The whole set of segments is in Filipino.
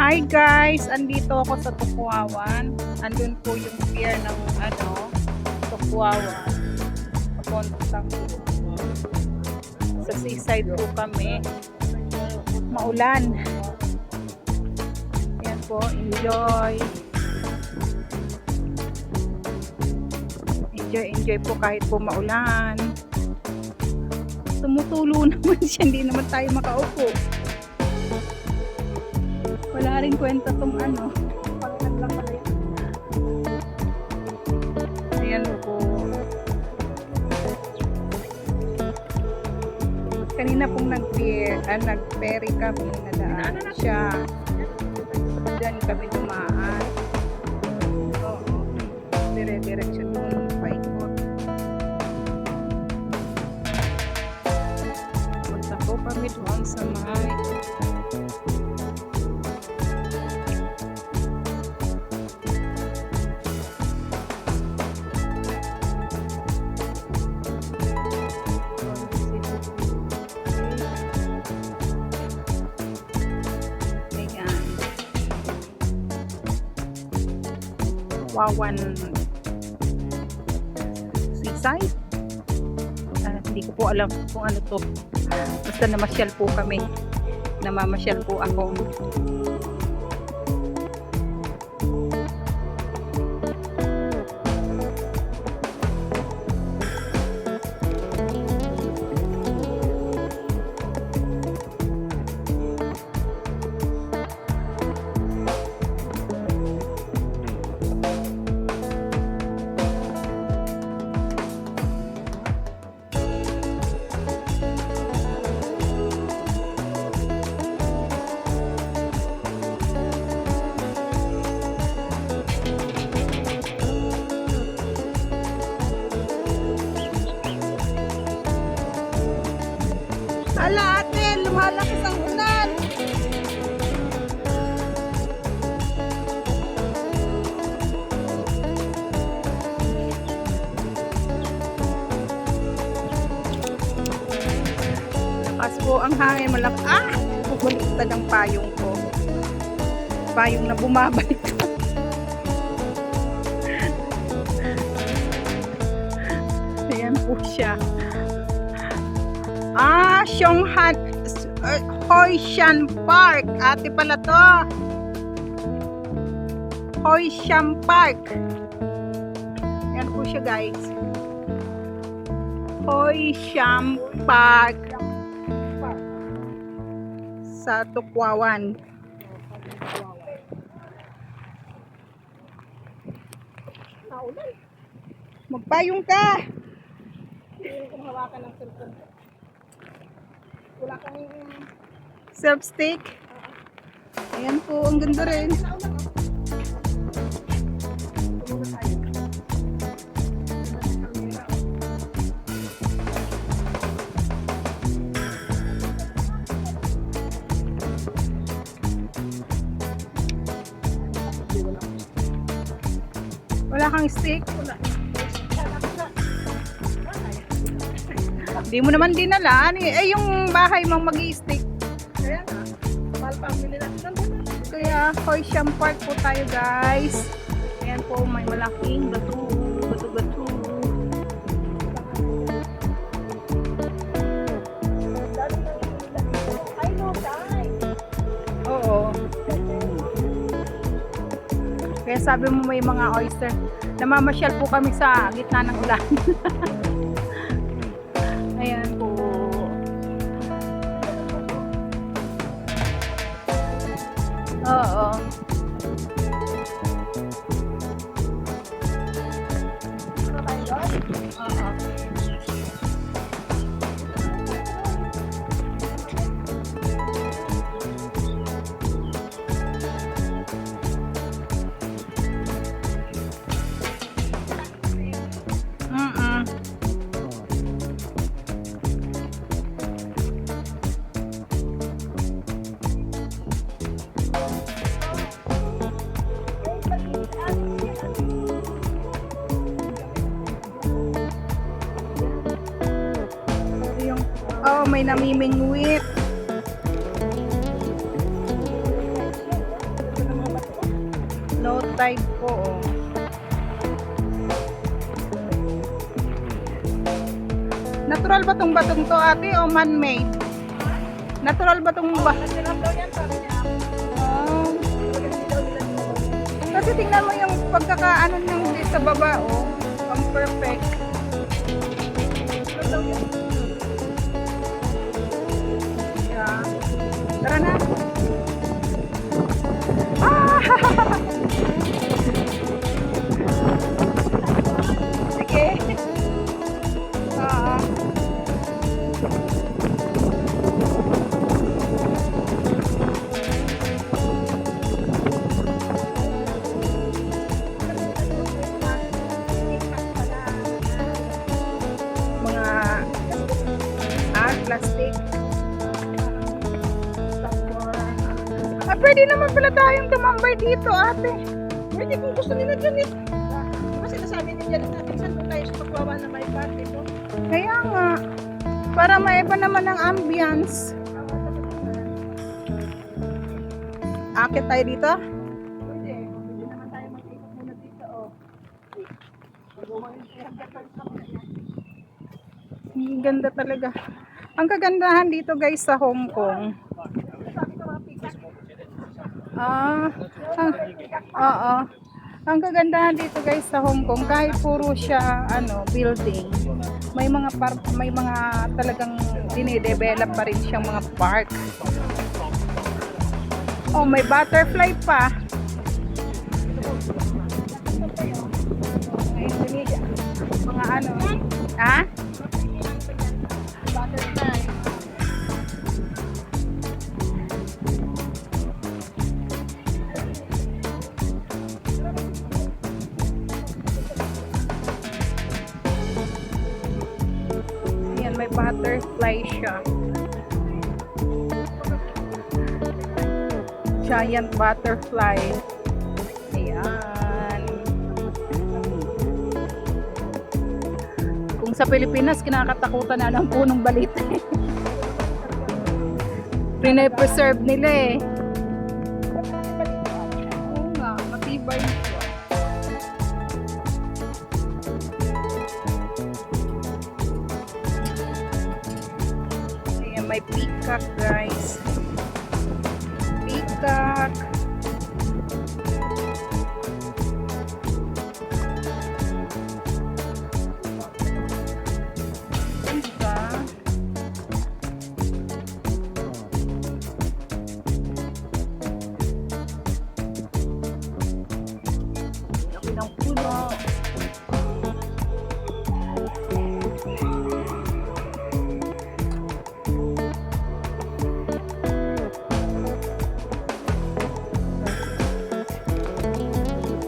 Hi guys! Andito ako sa Tukuawan. Andun po yung pier ng Tukuawan. Papuntang sa seaside po kami. Maulan. Ayan po, enjoy. Enjoy po kahit po maulan. Tumutulo naman siya, hindi naman tayo makaupo. Wala rin kwenta tong pangkat lang pala yun. Ayan po. Kanina pong nag-ferry kami, nadaan siya. Diyan kami dumaan. Oo. Dire-diretso doon paikot. Punta po kami doon sa may Wawan seaside. Hindi ko po alam kung ano to. Basta namasyal po kami. Namamasyal po ako. Hala ate, lumalakas ang ulan. Lakas po ang hangin, bumaliktad ang payong ko. Payong na bumabalik. Ayan po siya. Hoi Shan Park. Ate pala to. Hoi Shan Park. Yan po siya guys. Hoi Shan Park. Sa Tukuawan. Magpayong ka. Hindi ko mahawakan ng cellphone. Wala kang self-stick. Ayan po, ang ganda rin. Wala kang stick? Wala. Hindi mo naman dinala. Yung bahay mong mag-i-stick. Kaya nga. Mahal pa ang bili natin. Kaya, Hoi Shan Park po tayo guys. Ayan po, may malaking bato. Bato-bato. Oo. Kaya sabi mo may mga oyster. Namamasyal po kami sa gitna ng ulan. Ayan po. Oo. may namimingwit. tide po. Oh. Natural ba tong batong to, ate, o man-made? Natural ba tong ba? Natural daw yan, sabi niya. Oh. Kasi tingnan mo yung pagkakaano ng sa baba, oh. Ang perfect. Natural daw yan. Yeah. Tara na. Ah! Sige. Ah. Mga plastic. Ah, pwede naman pala tayong tumambay dito, ate. Pwede kung gusto nila dyan eh. Kasi nasabi niya rin natin saan doon tayo sa pagwawa na may party ko. Kaya nga, para maiba naman ang ambience. Akit tayo dito? Pwede. Pwede naman tayo mag-ikot muna dito. Oh. Ang ganda talaga. Ang kagandahan dito guys sa Hong Kong. Oo. Ang kagandahan dito guys sa Hong Kong, kahit puro siya building, may mga talagang dinidevelop pa rin siyang mga park. Oh, may butterfly pa. Indonesia. Mga ha? Butterfly. Ayan, may butterfly siya. Giant butterfly. Ayan. Kung sa Pilipinas, kinakatakutan na ng punong balite. Pine-preserve nila eh. Oo nga, matibay. Ayan, may peacock guys. Peacock. Diba? Laki ng puno.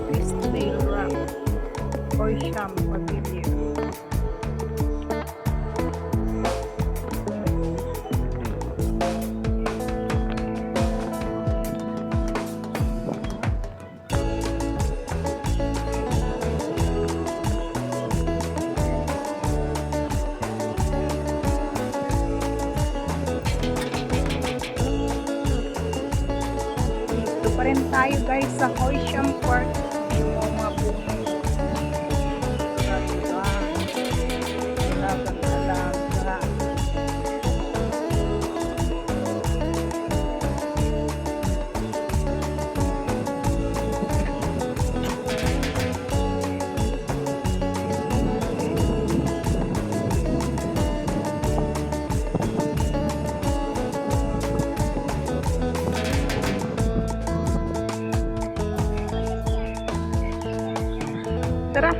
Crystal Rock or Sham Pavilion. Dito pa rin tayo guys sa Hoi Sham Park. Yung mga puno. Alaga. Tara.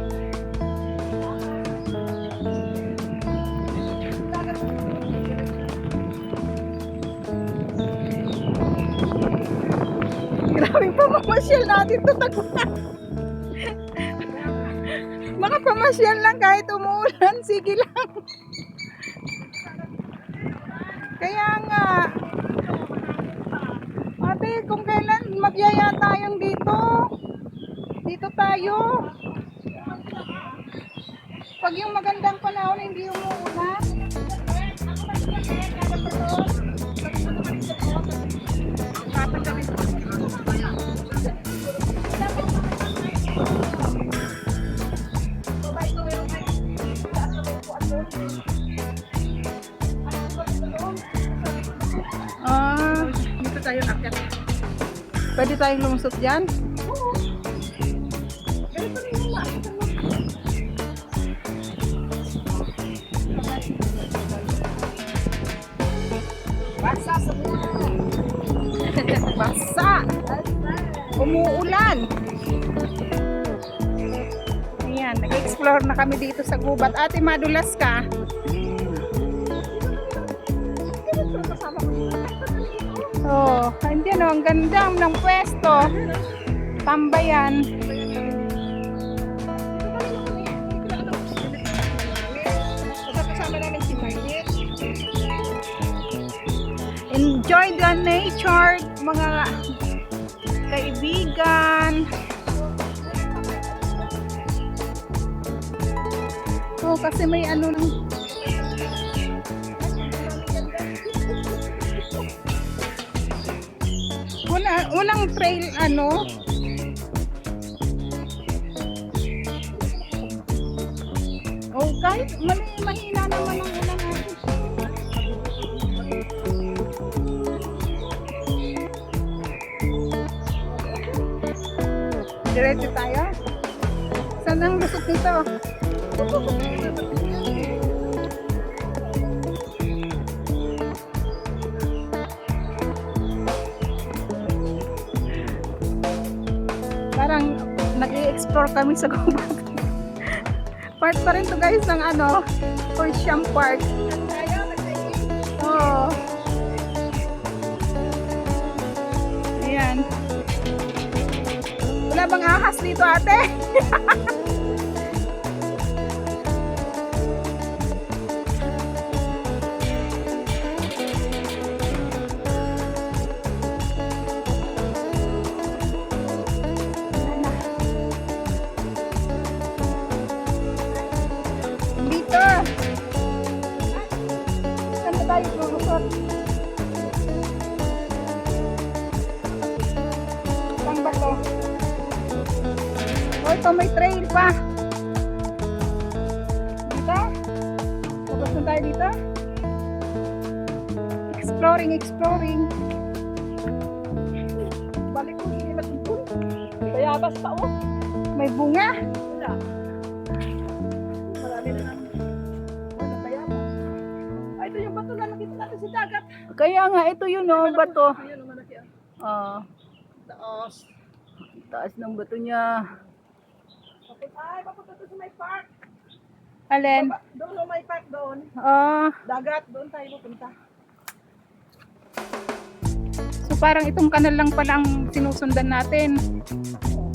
Grabe pamamasyal natin to Taguan. Mga pamasyal lang kahit umuulan, sige lang. Kaya nga. Ate, kung kailan magyaya tayong dito. Dito tayo. Pag yung magandang panahon hindi umuulan. tayo akit. Pwede tayong lumusot dyan? Oo. Ganito rin yung maakit mo. Basa sa Basa! Umuulan! Ayan, nag-explore na kami dito sa gubat. Ate, madulas ka? kasama ko dito. Oo, oh, hindi no, ang ganda ng pwesto. Tambayan. Kasama namin si Marlies. Enjoy the nature, mga kaibigan. Oh, kasi may ano nang walang trail ano. Oh, kahit mahina naman ang ulan natin. Diretso tayo. Saan ang lusot nito? Parang nag-i-explore kami sa gubat. Part pa rin to guys ng ano, Horsham Park. Oo. Ayan. Wala bang ahas dito, ate? Dito. Saan ba tayo lulusot? Saan ba to? Oh, ito may trail pa. Dito? Tapos na tayo dito? Exploring. Balik ko, hindi matutun. Bayabas pa, oh. May bunga. Wala. Marami na namin. Wala bayabas. Ay, ito yung bato na nakita natin sa dagat. Kaya nga, ito yun oh, bato. Ayan, ang malaki, ah. Ah, Taas. taas ng bato niya. Ay, papunta to sa may park. Alin? Doon, oh, may park doon. Ah, Dagat, doon tayo pupunta. so parang itong kanal lang pala ang sinusundan natin. Oo.